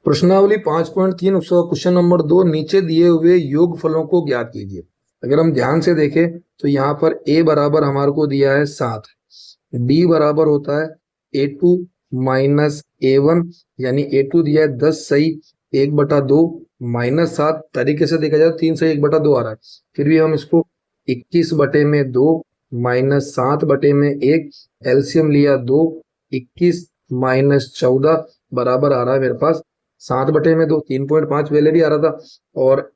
प्रश्नावली 5.3 question number 2, नीचे दिए हुए योगफलों को ज्ञात कीजिए। अगर हम ध्यान से देखें तो यहाँ पर a बराबर हमारे को दिया है 7, b बराबर होता है a2 माइनस a1, यानी a2 दिया है 10 सही 1/2 माइनस 7, तरीके से देखा जाए 3 सही 1/2 आ रहा है, फिर भी हम इसको 21/2 माइनस 7/1, एलसीएम लिया 2, 21 माइनस 14 बराबर आ रहा है मेरे पास 7/2, 3.5 पहले भी आ रहा था। और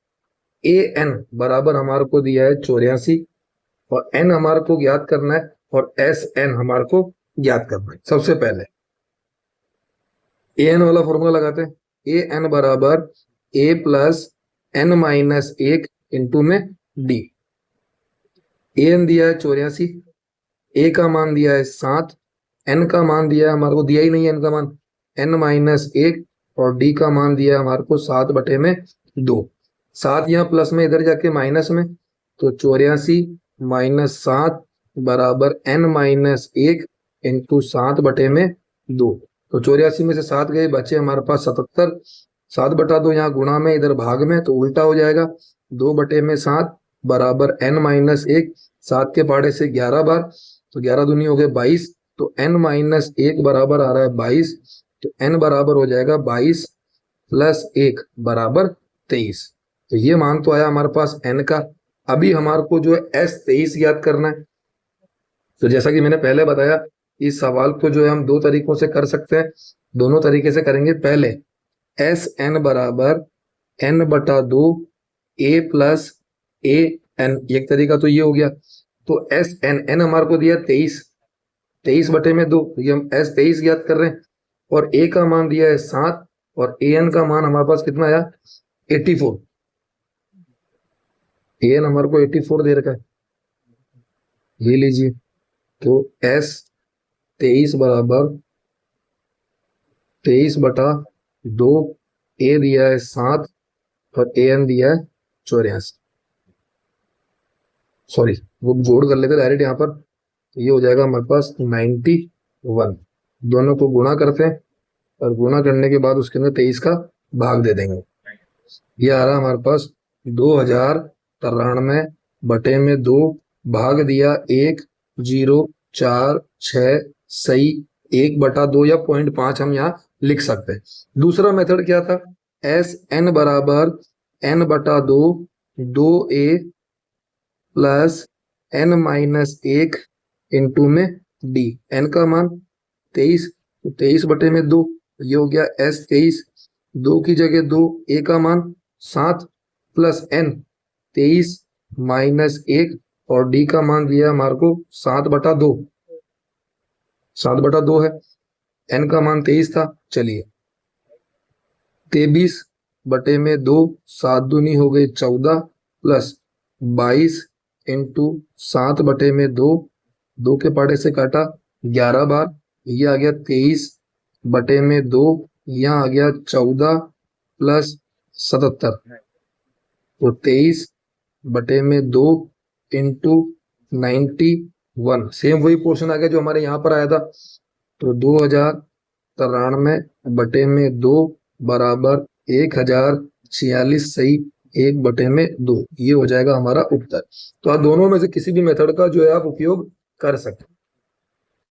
ए एन बराबर हमारे को दिया है 84, और एन हमारे को ज्ञात करना है, और एस एन हमारे को ज्ञात करना है। सबसे पहले ए एन वाला फॉर्मूला लगाते हैं। ए एन बराबर ए प्लस एन माइनस 1 इंटू में डी। ए एन दिया है 84, ए का मान दिया है 7, एन का मान दिया है हमारे को, दिया ही नहीं है एन का मान, एन माइनस 1, और डी का मान दिया है हमारे को 7/2। 7 यहाँ प्लस में, इधर जाके माइनस में, तो 84 माइनस 7 बराबर एन माइनस 1 इंटू 7/2। तो 84 में से 7 गए, बचे हमारे पास 77। 7/2 यहाँ गुणा में, इधर भाग में, तो उल्टा हो जाएगा। 2/7 बराबर एन माइनस 1, 7 के पहाड़े से 11 बार, तो 11 दूनी हो गए 22, तो एन माइनस 1 बराबर आ रहा है 22, तो एन बराबर हो जाएगा 22 प्लस 1 बराबर 23। तो ये मान तो आया हमारे पास एन का। अभी हमारे को जो है S23 याद करना है। तो जैसा कि मैंने पहले बताया, इस सवाल को जो है हम दो तरीकों से कर सकते हैं, दोनों तरीके से करेंगे। पहले SN बराबर n/2 a plus A N, एक तरीका तो ये हो गया। तो SN हमारे को दिया 23, 23/2, ये हम S23 याद कर रहे हैं, और a का मान दिया है 7, और an का मान हमारे पास कितना आया 84। an हमारे को 84 दे रखा है, ये लीजिए। तो S23 बराबर 23/2, a दिया है 7, और an दिया है 84। सॉरी, वो जोड़ कर लेते डायरेक्ट यहाँ पर, ये हो जाएगा हमारे पास 91। दोनों को गुणा करते हैं, और गुणा करने के बाद उसके अंदर 23 का भाग दे देंगे। ये आ रहा हमारे पास 2093/2, भाग दिया 1046 सही 1/2 या 0.5 हम यहाँ लिख सकते हैं। दूसरा मेथड क्या था, SN बराबर n/2 2a plus n minus 1 into में d। n का मान 23, तो 23/2, ये हो गया S23। 2 की जगह 2, a का मान 7 प्लस n 23 माइनस 1, और d का मान दिया हमारे को 7/2, 7/2 है, n का मान 23 था। चलिए 23/2, 7 दूनी हो गई 14, प्लस 22 इंटू 7/2, 2 के पहाड़े से काटा 11 बार, ये आ गया 23/2, यहाँ आ गया 14 प्लस 77, तो 23/2 इंटू 91, सेम वही पोर्शन आ गया जो हमारे यहाँ पर आया था। तो 2093/2 बराबर 1046 सही 1/2, ये हो जाएगा हमारा उत्तर। तो आप दोनों में से किसी भी मेथड का जो है आप उपयोग कर सकते हैं।